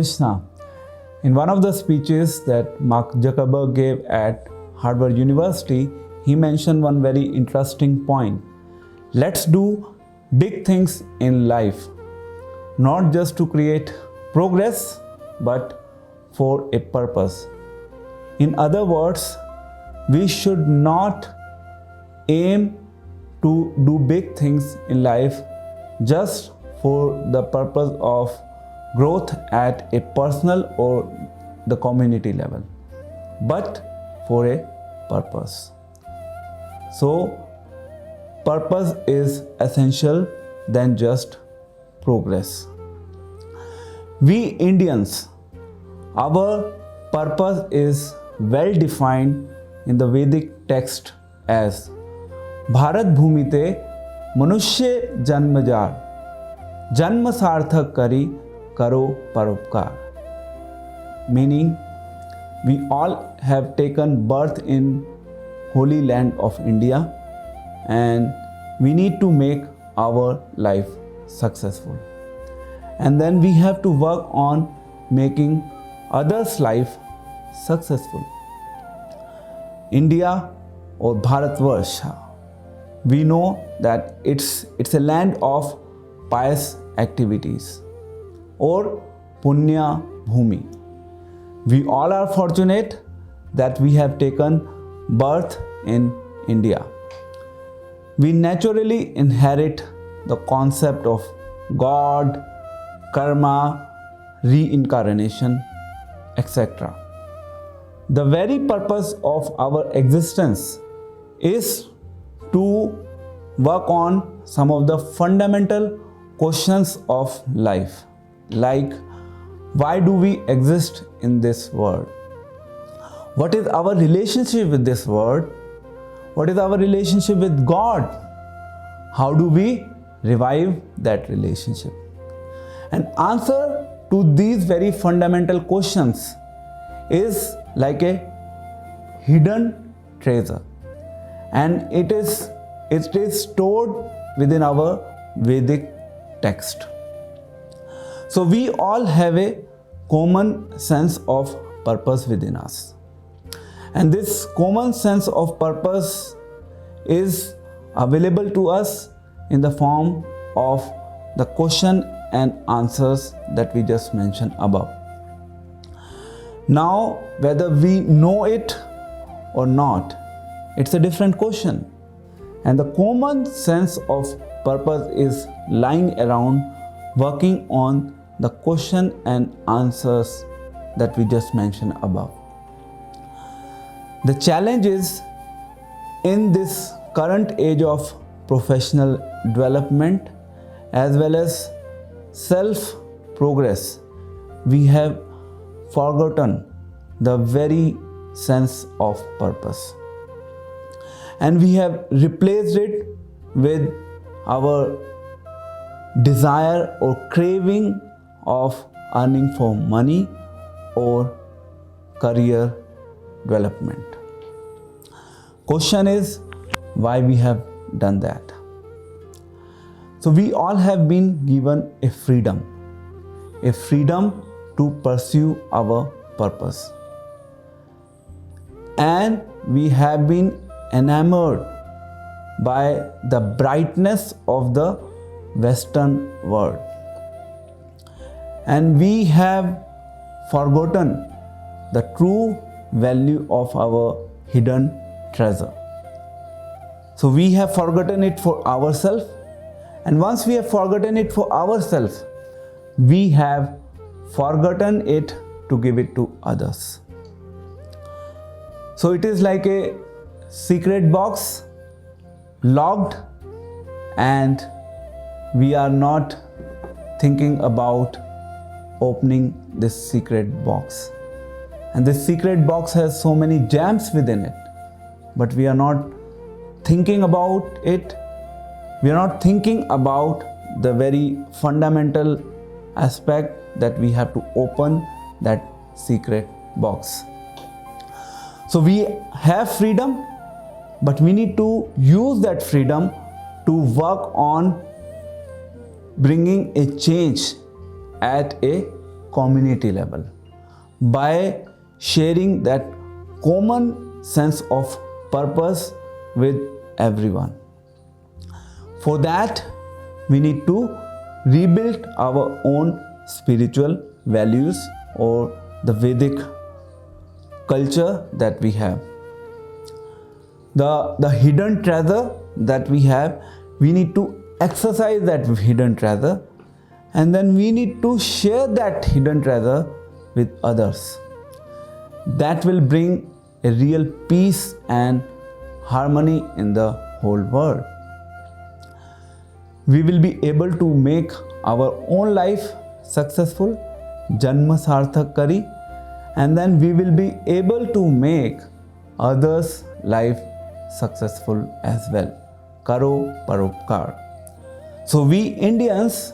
Krishna. In one of the speeches that Mark Zuckerberg gave at Harvard University, he mentioned one very interesting point. Let's do big things in life, not just to create progress, but for a purpose. In other words, we should not aim to do big things in life just for the purpose of growth at a personal or the community level, but for a purpose. So, purpose is essential than just progress. We Indians, our purpose is well defined in the Vedic text as Bharat भूमिते मनुष्य जन्मजार जन्म सार्थक करी करो परोपकार. Meaning, we all have taken birth in holy land of India and we need to make our life successful. And then we have to work on making others' life successful. India or Bharatvarsha, we know that it's a land of pious activities or Punya Bhumi. We all are fortunate that we have taken birth in India. We naturally inherit the concept of God, karma, reincarnation, etc. The very purpose of our existence is to work on some of the fundamental questions of life, like why do we exist in this world? What is our relationship with this world? What is our relationship with God? How do we revive that relationship? An answer to these very fundamental questions is like a hidden treasure, and it is stored within our Vedic text. So we all have a common sense of purpose within us, and this common sense of purpose is available to us in the form of the question and answers that we just mentioned above. Now, whether we know it or not, it's a different question. And the common sense of purpose is lying around working on the question and answers that we just mentioned above. The challenge is, in this current age of professional development as well as self-progress, we have forgotten the very sense of purpose. And we have replaced it with our desire or craving of earning for money or career development. Question is, why we have done that? So we all have been given a freedom to pursue our purpose. And we have been enamored by the brightness of the Western world. And we have forgotten the true value of our hidden treasure. So we have forgotten it for ourselves, and once we have forgotten it for ourselves, we have forgotten it to give it to others. So it is like a secret box, locked, and we are not thinking about opening this secret box. And this secret box has so many gems within it, but we are not thinking about it. We are not thinking about the very fundamental aspect that we have to open that secret box. So we have freedom, but we need to use that freedom to work on bringing a change at a community level by sharing that common sense of purpose with everyone. For that, we need to rebuild our own spiritual values or the Vedic culture that we have. The hidden treasure that we have, we need to exercise that hidden treasure, and then we need to share that hidden treasure with others. That will bring a real peace and harmony in the whole world. We will be able to make our own life successful, Janma Sarthak Kari, and then we will be able to make others' life successful as well. Karo Paropkar. So we Indians,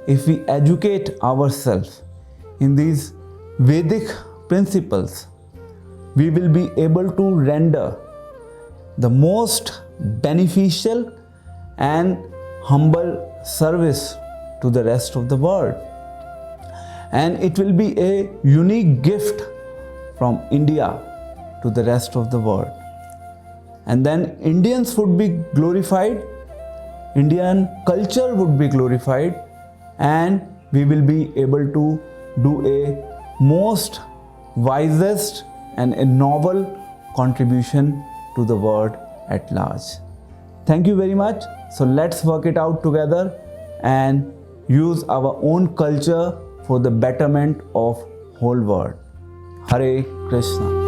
if we educate ourselves in these Vedic principles, we will be able to render the most beneficial and humble service to the rest of the world. And it will be a unique gift from India to the rest of the world. And then Indians would be glorified, Indian culture would be glorified, and we will be able to do a most wisest and a noble contribution to the world at large. Thank you very much. So let's work it out together and use our own culture for the betterment of whole world. Hare Krishna.